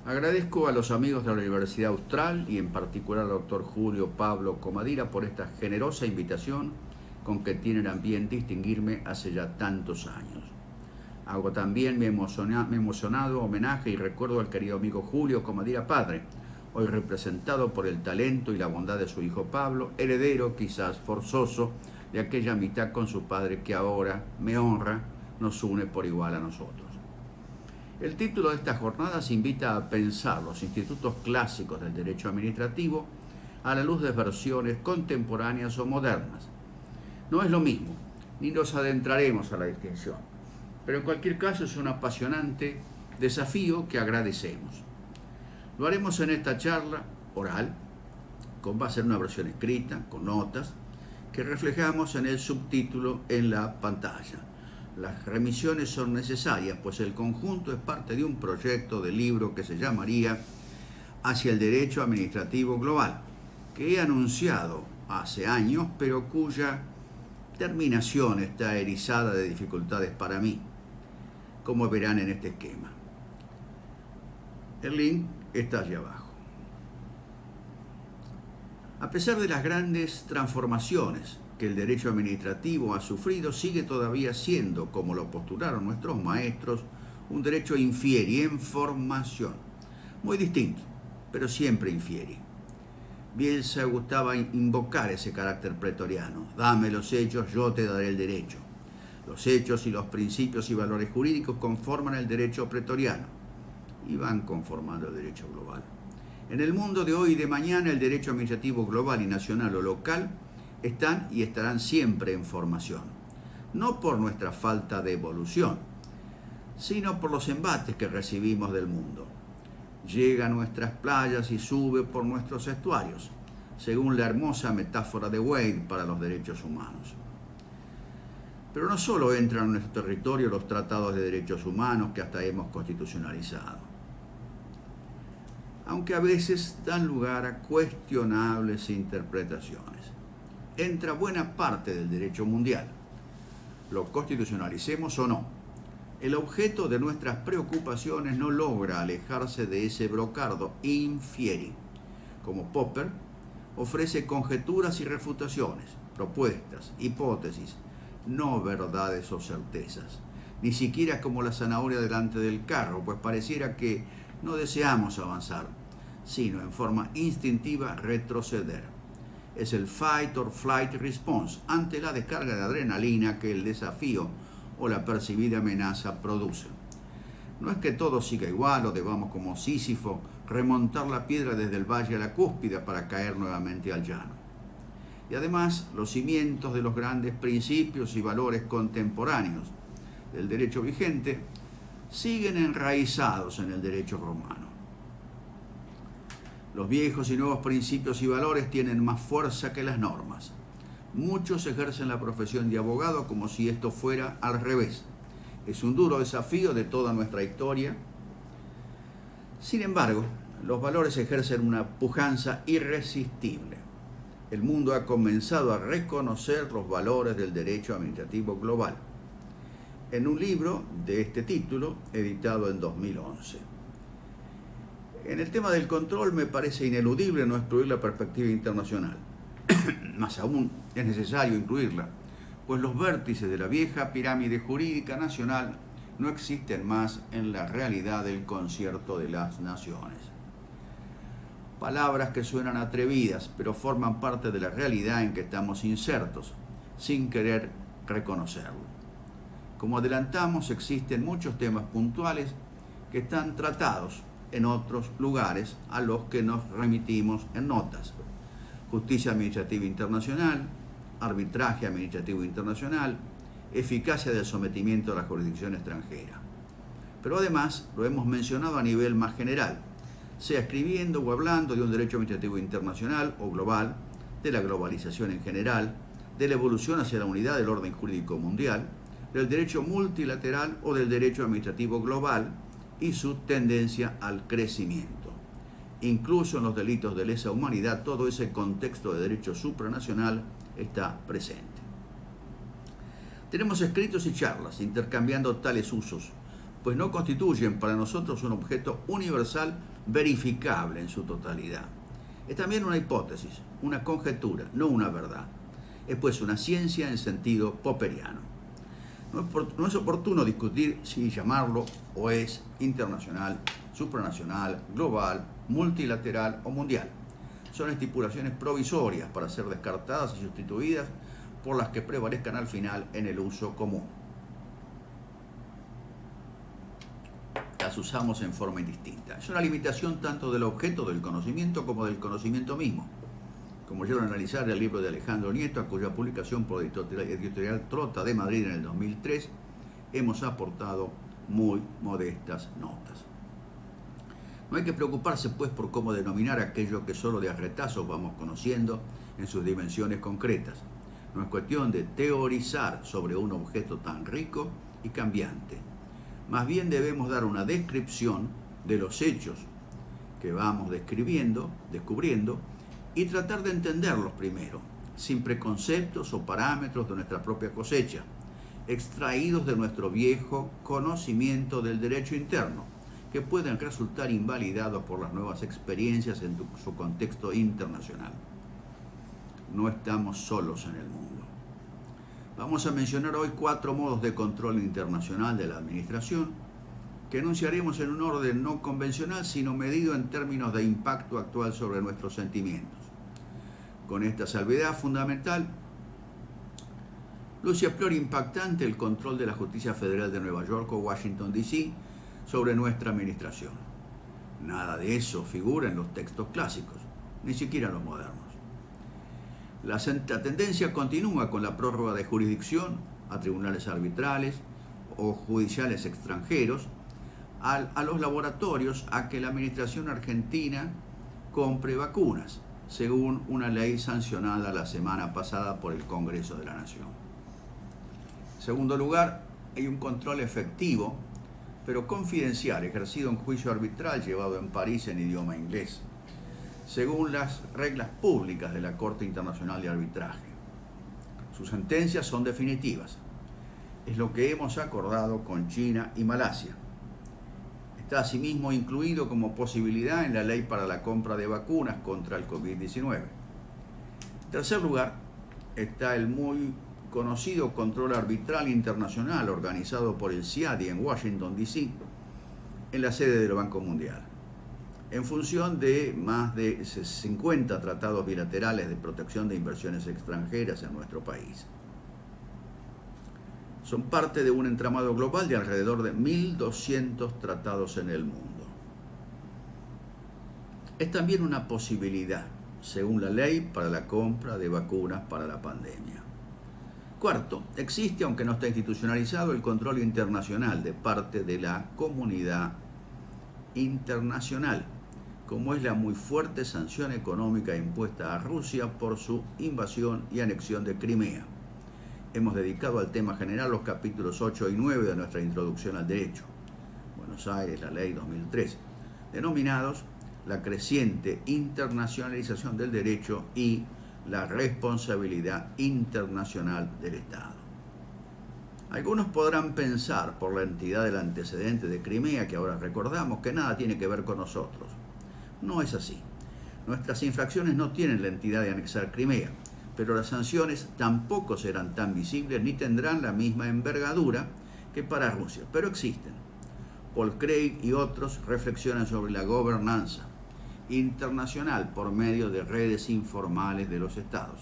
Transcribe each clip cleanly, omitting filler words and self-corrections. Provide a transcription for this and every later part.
Agradezco a los amigos de la Universidad Austral y en particular al doctor Julio Pablo Comadira por esta generosa invitación con que tienen a bien distinguirme hace ya tantos años. Hago también mi emocionado homenaje y recuerdo al querido amigo Julio Comadira Padre, hoy representado por el talento y la bondad de su hijo Pablo, heredero quizás forzoso de aquella amistad con su padre que ahora me honra, nos une por igual a nosotros. El título de esta jornada se invita a pensar los institutos clásicos del derecho administrativo a la luz de versiones contemporáneas o modernas. No es lo mismo, ni nos adentraremos a la distinción, pero en cualquier caso es un apasionante desafío que agradecemos. Lo haremos en esta charla oral, va a ser una versión escrita, con notas, que reflejamos en el subtítulo en la pantalla. Las remisiones son necesarias, pues el conjunto es parte de un proyecto de libro que se llamaría Hacia el Derecho Administrativo Global, que he anunciado hace años, pero cuya terminación está erizada de dificultades para mí, como verán en este esquema. El link está allí abajo. A pesar de las grandes transformaciones que el derecho administrativo ha sufrido, sigue todavía siendo, como lo postularon nuestros maestros, un derecho infieri en formación. Muy distinto, pero siempre infieri. Bielsa gustaba invocar ese carácter pretoriano. Dame los hechos, yo te daré el derecho. Los hechos y los principios y valores jurídicos conforman el derecho pretoriano y van conformando el derecho global. En el mundo de hoy y de mañana, el derecho administrativo global y nacional o local están y estarán siempre en formación, no por nuestra falta de evolución, sino por los embates que recibimos del mundo. Llega a nuestras playas y sube por nuestros estuarios, según la hermosa metáfora de Wade para los derechos humanos. Pero no solo entran en nuestro territorio los tratados de derechos humanos que hasta hemos constitucionalizado, aunque a veces dan lugar a cuestionables interpretaciones. Entra buena parte del derecho mundial, lo constitucionalicemos o no. El objeto de nuestras preocupaciones no logra alejarse de ese brocardo infieri. Como Popper, ofrece conjeturas y refutaciones, propuestas, hipótesis, no verdades o certezas, ni siquiera como la zanahoria delante del carro, pues pareciera que no deseamos avanzar, sino en forma instintiva retroceder. Es el fight or flight response ante la descarga de adrenalina que el desafío o la percibida amenaza producen. No es que todo siga igual o debamos como Sísifo remontar la piedra desde el valle a la cúspide para caer nuevamente al llano. Y además, los cimientos de los grandes principios y valores contemporáneos del derecho vigente siguen enraizados en el derecho romano. Los viejos y nuevos principios y valores tienen más fuerza que las normas. Muchos ejercen la profesión de abogado como si esto fuera al revés. Es un duro desafío de toda nuestra historia. Sin embargo, los valores ejercen una pujanza irresistible. El mundo ha comenzado a reconocer los valores del derecho administrativo global, en un libro de este título, editado en 2011. En el tema del control me parece ineludible no excluir la perspectiva internacional. Más aún es necesario incluirla, pues los vértices de la vieja pirámide jurídica nacional no existen más en la realidad del concierto de las naciones. Palabras que suenan atrevidas, pero forman parte de la realidad en que estamos insertos, sin querer reconocerlo. Como adelantamos, existen muchos temas puntuales que están tratados en otros lugares a los que nos remitimos en notas. Justicia administrativa internacional, arbitraje administrativo internacional, eficacia del sometimiento a la jurisdicción extranjera. Pero además lo hemos mencionado a nivel más general, sea escribiendo o hablando de un derecho administrativo internacional o global, de la globalización en general, de la evolución hacia la unidad del orden jurídico mundial, del derecho multilateral o del derecho administrativo global y su tendencia al crecimiento. Incluso en los delitos de lesa humanidad, todo ese contexto de derecho supranacional está presente. Tenemos escritos y charlas intercambiando tales usos pues no constituyen para nosotros un objeto universal verificable en su totalidad. Es también una hipótesis, una conjetura, no una verdad. Es pues una ciencia en sentido popperiano. No es oportuno discutir si llamarlo o es internacional, supranacional, global, multilateral o mundial. Son estipulaciones provisorias para ser descartadas y sustituidas por las que prevalezcan al final en el uso común. Las usamos en forma indistinta. Es una limitación tanto del objeto del conocimiento como del conocimiento mismo. Como llegaron a analizar el libro de Alejandro Nieto, a cuya publicación por Editorial Trota de Madrid en el 2003, hemos aportado muy modestas notas. No hay que preocuparse, pues, por cómo denominar aquello que solo de a retazos vamos conociendo en sus dimensiones concretas. No es cuestión de teorizar sobre un objeto tan rico y cambiante. Más bien debemos dar una descripción de los hechos que vamos descubriendo, y tratar de entenderlos primero, sin preconceptos o parámetros de nuestra propia cosecha, extraídos de nuestro viejo conocimiento del derecho interno, que pueden resultar invalidados por las nuevas experiencias en su contexto internacional. No estamos solos en el mundo. Vamos a mencionar hoy 4 modos de control internacional de la administración que enunciaremos en un orden no convencional, sino medido en términos de impacto actual sobre nuestros sentimientos. Con esta salvedad fundamental, luce a priori impactante el control de la Justicia Federal de Nueva York o Washington, D.C. sobre nuestra administración. Nada de eso figura en los textos clásicos, ni siquiera en los modernos. La tendencia continúa con la prórroga de jurisdicción a tribunales arbitrales o judiciales extranjeros, a los laboratorios, a que la administración argentina compre vacunas, según una ley sancionada la semana pasada por el Congreso de la Nación. En segundo lugar, hay un control efectivo, pero confidencial, ejercido en juicio arbitral llevado en París en idioma inglés, según las reglas públicas de la Corte Internacional de Arbitraje. Sus sentencias son definitivas. Es lo que hemos acordado con China y Malasia. Está asimismo incluido como posibilidad en la ley para la compra de vacunas contra el COVID-19. En tercer lugar, está el muy conocido control arbitral internacional organizado por el CIADI en Washington, D.C., en la sede del Banco Mundial, en función de más de 50 tratados bilaterales de protección de inversiones extranjeras en nuestro país. Son parte de un entramado global de alrededor de 1.200 tratados en el mundo. Es también una posibilidad, según la ley, para la compra de vacunas para la pandemia. Cuarto, existe, aunque no está institucionalizado, el control internacional de parte de la comunidad internacional, como es la muy fuerte sanción económica impuesta a Rusia por su invasión y anexión de Crimea. Hemos dedicado al tema general los capítulos 8 y 9 de nuestra Introducción al Derecho, Buenos Aires, la Ley 2003, denominados la creciente internacionalización del derecho y la responsabilidad internacional del Estado. Algunos podrán pensar, por la entidad del antecedente de Crimea que ahora recordamos, que nada tiene que ver con nosotros. No es así. Nuestras infracciones no tienen la entidad de anexar Crimea, pero las sanciones tampoco serán tan visibles ni tendrán la misma envergadura que para Rusia, pero existen. Paul Craig y otros reflexionan sobre la gobernanza internacional por medio de redes informales de los estados.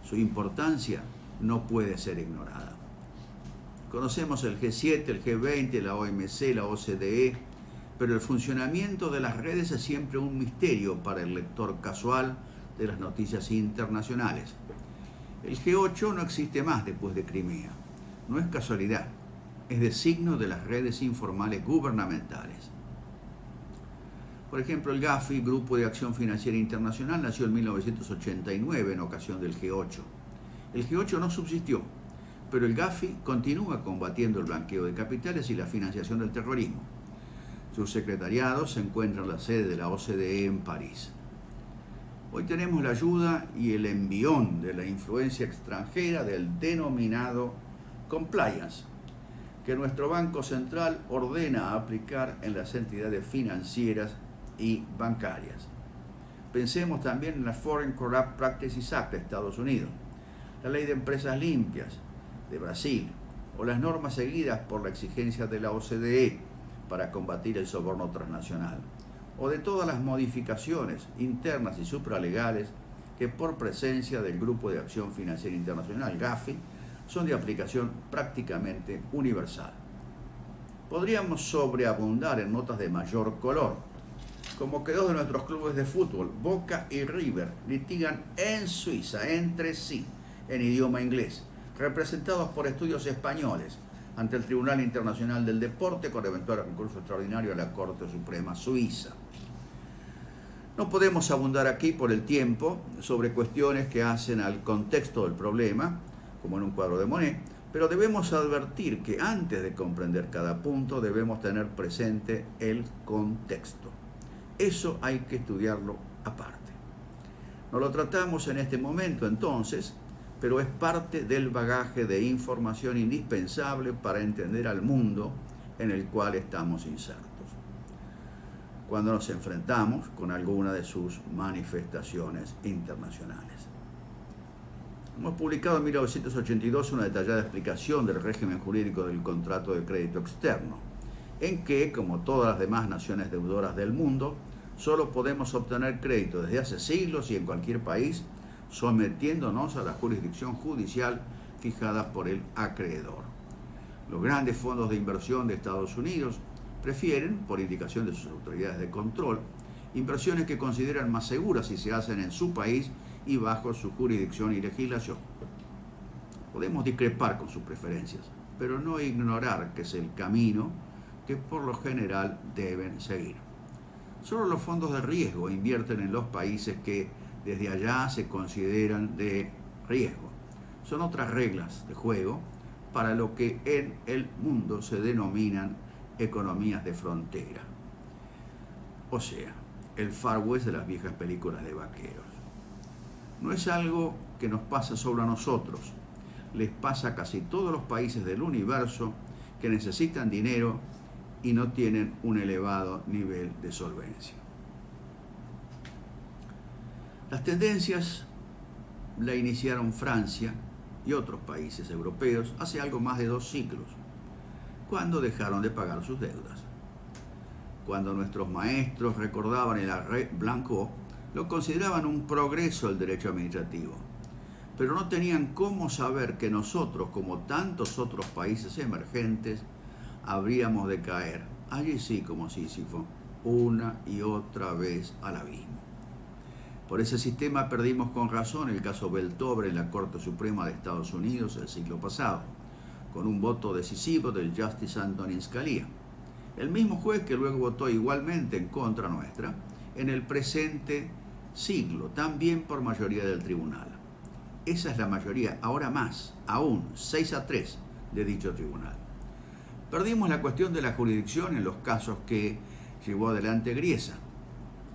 Su importancia no puede ser ignorada. Conocemos el G7, el G20, la OMC, la OCDE, pero el funcionamiento de las redes es siempre un misterio para el lector casual de las noticias internacionales. El G8 no existe más después de Crimea. No es casualidad, es de signo de las redes informales gubernamentales. Por ejemplo, el GAFI, Grupo de Acción Financiera Internacional, nació en 1989 en ocasión del G8. El G8 no subsistió, pero el GAFI continúa combatiendo el blanqueo de capitales y la financiación del terrorismo. Su secretariado se encuentra en la sede de la OCDE en París. Hoy tenemos la ayuda y el envión de la influencia extranjera del denominado compliance, que nuestro Banco Central ordena aplicar en las entidades financieras y bancarias. Pensemos también en la Foreign Corrupt Practices Act de Estados Unidos, la Ley de Empresas Limpias de Brasil o las normas seguidas por la exigencia de la OCDE para combatir el soborno transnacional, o de todas las modificaciones internas y supralegales que por presencia del Grupo de Acción Financiera Internacional, GAFI, son de aplicación prácticamente universal. Podríamos sobreabundar en notas de mayor color, como que dos de nuestros clubes de fútbol, Boca y River, litigan en Suiza entre sí, en idioma inglés, representados por estudios españoles, ante el Tribunal Internacional del Deporte con eventual recurso extraordinario a la Corte Suprema Suiza. No podemos abundar aquí por el tiempo sobre cuestiones que hacen al contexto del problema, como en un cuadro de Monet, pero debemos advertir que antes de comprender cada punto debemos tener presente el contexto. Eso hay que estudiarlo aparte. No lo tratamos en este momento entonces, pero es parte del bagaje de información indispensable para entender al mundo en el cual estamos insertos, cuando nos enfrentamos con alguna de sus manifestaciones internacionales. Hemos publicado en 1982 una detallada explicación del régimen jurídico del contrato de crédito externo, en que, como todas las demás naciones deudoras del mundo, solo podemos obtener crédito desde hace siglos y en cualquier país, sometiéndonos a la jurisdicción judicial fijada por el acreedor. Los grandes fondos de inversión de Estados Unidos prefieren, por indicación de sus autoridades de control, inversiones que consideran más seguras si se hacen en su país y bajo su jurisdicción y legislación. Podemos discrepar con sus preferencias, pero no ignorar que es el camino que por lo general deben seguir. Solo los fondos de riesgo invierten en los países que desde allá se consideran de riesgo. Son otras reglas de juego para lo que en el mundo se denominan economías de frontera. O sea, el Far West de las viejas películas de vaqueros. No es algo que nos pasa solo a nosotros. Les pasa a casi todos los países del universo que necesitan dinero y no tienen un elevado nivel de solvencia. Las tendencias la iniciaron Francia y otros países europeos hace algo más de 2 siglos, cuando dejaron de pagar sus deudas. Cuando nuestros maestros recordaban el arrêt Blanco, lo consideraban un progreso del derecho administrativo, pero no tenían cómo saber que nosotros, como tantos otros países emergentes, habríamos de caer, allí sí como Sísifo, una y otra vez al abismo. Por ese sistema perdimos con razón el caso Beltobre en la Corte Suprema de Estados Unidos el siglo pasado, con un voto decisivo del Justice Antonin Scalia, el mismo juez que luego votó igualmente en contra nuestra en el presente siglo, también por mayoría del tribunal. Esa es la mayoría, ahora más, aún 6-3 de dicho tribunal. Perdimos la cuestión de la jurisdicción en los casos que llevó adelante Griesa,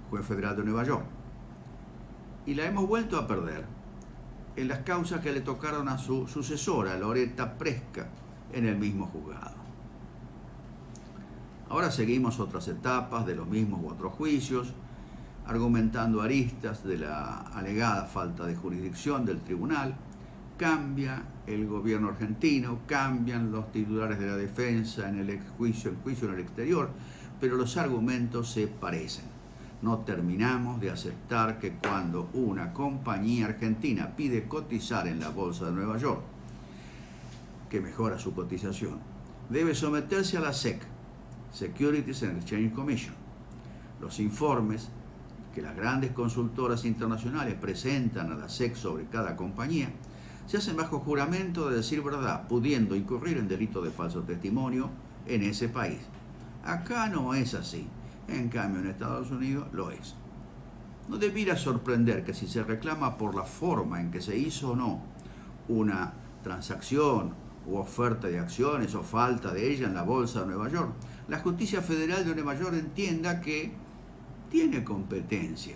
juez federal de Nueva York, y la hemos vuelto a perder en las causas que le tocaron a su sucesora, Loretta Presca, en el mismo juzgado. Ahora seguimos otras etapas de los mismos u otros juicios, argumentando aristas de la alegada falta de jurisdicción del tribunal. Cambia el gobierno argentino, cambian los titulares de la defensa en el juicio en el exterior, pero los argumentos se parecen. No terminamos de aceptar que cuando una compañía argentina pide cotizar en la Bolsa de Nueva York, que mejora su cotización, debe someterse a la SEC, Securities and Exchange Commission. Los informes que las grandes consultoras internacionales presentan a la SEC sobre cada compañía se hacen bajo juramento de decir verdad, pudiendo incurrir en delito de falso testimonio en ese país. Acá no es así. En cambio, en Estados Unidos lo es. No debiera sorprender que si se reclama por la forma en que se hizo o no una transacción u oferta de acciones o falta de ella en la Bolsa de Nueva York, la Justicia Federal de Nueva York entienda que tiene competencia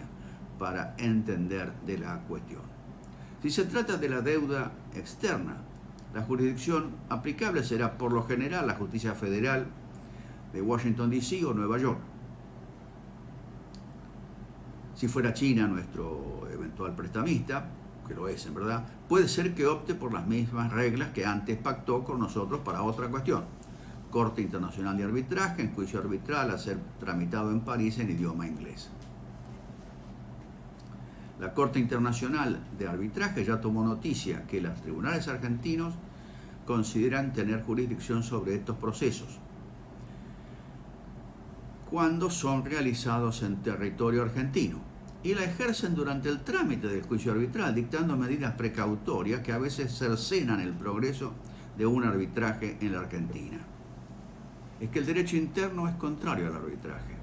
para entender de la cuestión. Si se trata de la deuda externa, La jurisdicción aplicable será por lo general la justicia federal de Washington, D.C. o Nueva York. Si fuera China nuestro eventual prestamista, que lo es en verdad, puede ser que opte por las mismas reglas que antes pactó con nosotros para otra cuestión. Corte Internacional de Arbitraje, en juicio arbitral a ser tramitado en París en idioma inglés. La Corte Internacional de Arbitraje ya tomó noticia que los tribunales argentinos consideran tener jurisdicción sobre estos procesos cuando son realizados en territorio argentino y la ejercen durante el trámite del juicio arbitral, dictando medidas precautorias que a veces cercenan el progreso de un arbitraje en la Argentina. Es que el derecho interno es contrario al arbitraje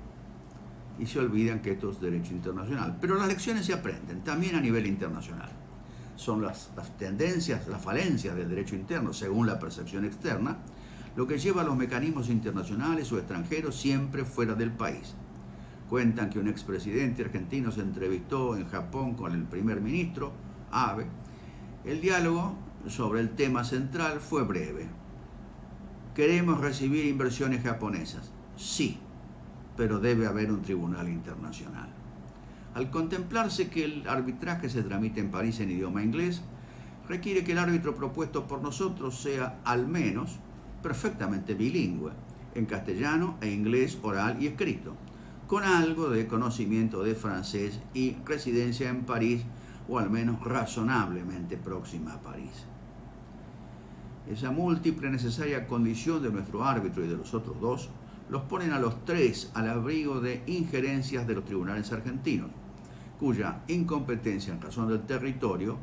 y se olvidan que esto es derecho internacional. Pero las lecciones se aprenden también a nivel internacional. Son las tendencias, las falencias del derecho interno según la percepción externa, lo que lleva a los mecanismos internacionales o extranjeros siempre fuera del país. Cuentan que un expresidente argentino se entrevistó en Japón con el primer ministro, Abe. El diálogo sobre el tema central fue breve. ¿Queremos recibir inversiones japonesas? Sí, pero debe haber un tribunal internacional. Al contemplarse que el arbitraje se tramite en París en idioma inglés, requiere que el árbitro propuesto por nosotros sea al menos perfectamente bilingüe, en castellano e inglés oral y escrito, con algo de conocimiento de francés y residencia en París o al menos razonablemente próxima a París. Esa múltiple necesaria condición de nuestro árbitro y de los otros dos los ponen a los tres al abrigo de injerencias de los tribunales argentinos, cuya incompetencia en razón del territorio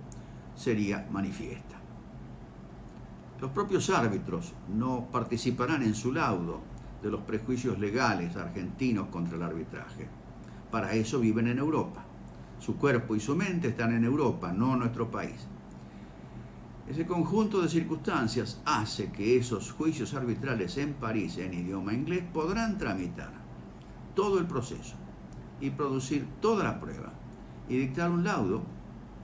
sería manifiesta. Los propios árbitros no participarán en su laudo de los prejuicios legales argentinos contra el arbitraje. Para eso viven en Europa. Su cuerpo y su mente están en Europa, no en nuestro país. Ese conjunto de circunstancias hace que esos juicios arbitrales en París en idioma inglés podrán tramitar todo el proceso y producir toda la prueba y dictar un laudo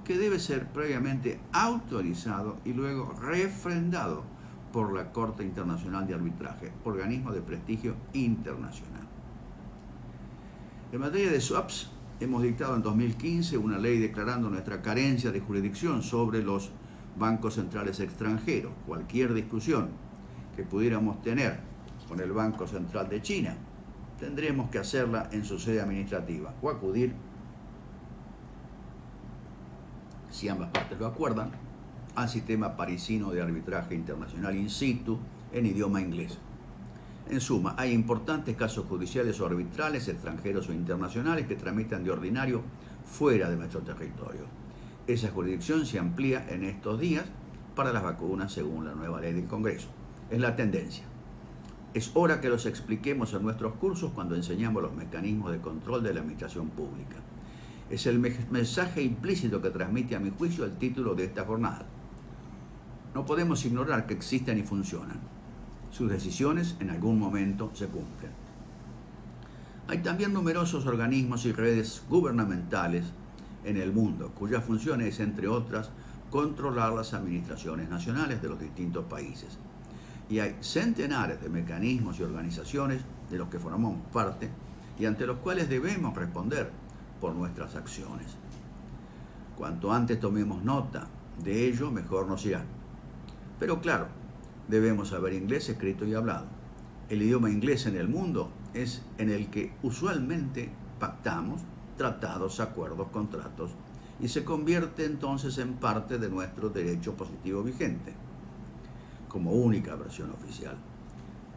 que debe ser previamente autorizado y luego refrendado por la Corte Internacional de Arbitraje, organismo de prestigio internacional. En materia de swaps, hemos dictado en 2015 una ley declarando nuestra carencia de jurisdicción sobre los bancos centrales extranjeros. Cualquier discusión que pudiéramos tener con el Banco Central de China, tendremos que hacerla en su sede administrativa o acudir, si ambas partes lo acuerdan, al sistema parisino de arbitraje internacional in situ en idioma inglés. En suma, hay importantes casos judiciales o arbitrales, extranjeros o internacionales, que tramitan de ordinario fuera de nuestro territorio. Esa jurisdicción se amplía en estos días para las vacunas según la nueva ley del Congreso. Es la tendencia. Es hora que los expliquemos en nuestros cursos cuando enseñamos los mecanismos de control de la administración pública. Es el mensaje implícito que transmite, a mi juicio, el título de esta jornada. No podemos ignorar que existen y funcionan. Sus decisiones en algún momento se cumplen. Hay también numerosos organismos y redes gubernamentales en el mundo, cuya función es, entre otras, controlar las administraciones nacionales de los distintos países. Y hay centenares de mecanismos y organizaciones de los que formamos parte y ante los cuales debemos responder por nuestras acciones. Cuanto antes tomemos nota de ello, mejor nos irá. Pero claro, debemos saber inglés escrito y hablado. El idioma inglés en el mundo es en el que usualmente pactamos tratados, acuerdos, contratos, y se convierte entonces en parte de nuestro derecho positivo vigente, como única versión oficial.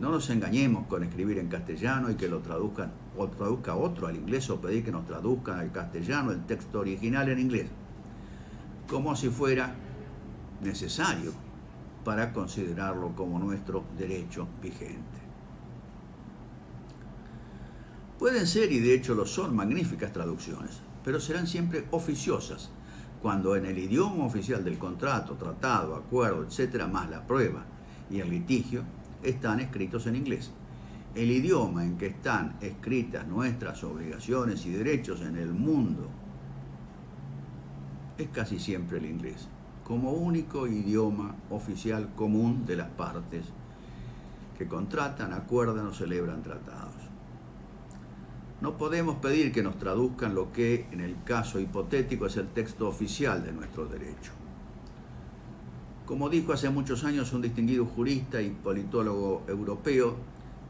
No nos engañemos con escribir en castellano y que lo traduzcan o traduzca otro al inglés, o pedir que nos traduzcan al castellano el texto original en inglés, como si fuera necesario para considerarlo como nuestro derecho vigente. Pueden ser, y de hecho lo son, magníficas traducciones, pero serán siempre oficiosas, cuando en el idioma oficial del contrato, tratado, acuerdo, etc., más la prueba y el litigio, están escritos en inglés. El idioma en que están escritas nuestras obligaciones y derechos en el mundo es casi siempre el inglés, como único idioma oficial común de las partes que contratan, acuerdan o celebran tratados. No podemos pedir que nos traduzcan lo que, en el caso hipotético, es el texto oficial de nuestro derecho. Como dijo hace muchos años un distinguido jurista y politólogo europeo,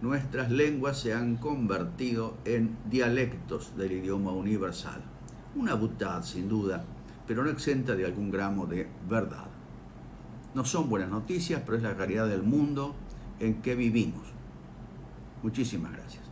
nuestras lenguas se han convertido en dialectos del idioma universal. Una boutade, sin duda, pero no exenta de algún gramo de verdad. No son buenas noticias, pero es la realidad del mundo en que vivimos. Muchísimas gracias.